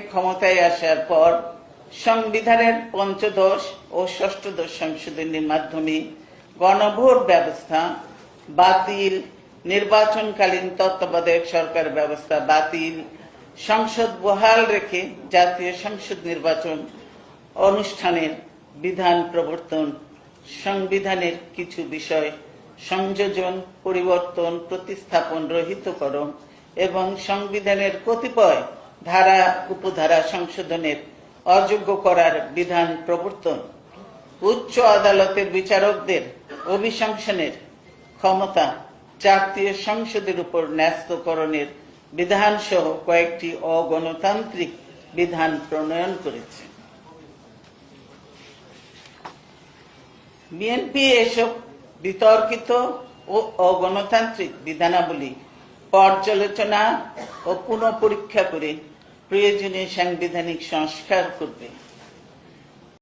ক্ষমতায় আসার পর সংবিধানের পঞ্চদশ ও ষষ্ঠদশ সংশোধনীর মাধ্যমে গণভোট ব্যবস্থা বাতিল, নির্বাচনকালীন তত্ত্বাবধায়ক সরকার ব্যবস্থা বাতিল, সংসদ বহাল রেখে জাতীয় সংসদ নির্বাচন অনুষ্ঠানের বিধান প্রবর্তন, সংবিধানের কিছু বিষয় সংযোজন, পরিবর্তন, প্রতিস্থাপন, রহিতকরণ এবং সংবিধানের কতিপয় ধারা উপধারা সংশোধনের অযোগ্য করার বিধান প্রবর্তন, উচ্চ আদালতের বিচারকদের অভিশংসনের ক্ষমতা জাতীয় সংসদের উপর ন্যস্তকরণের বিধান সহ কয়েকটি অগণতান্ত্রিক বিধান প্রণয়ন করেছে। বিএনপি এসব বিতর্কিত ও অগণতান্ত্রিক বিধানাবলী পর্যালোচনা ও পুনঃ পরীক্ষা করে প্রয়োজনীয় সাংবিধানিক সংস্কার করবে।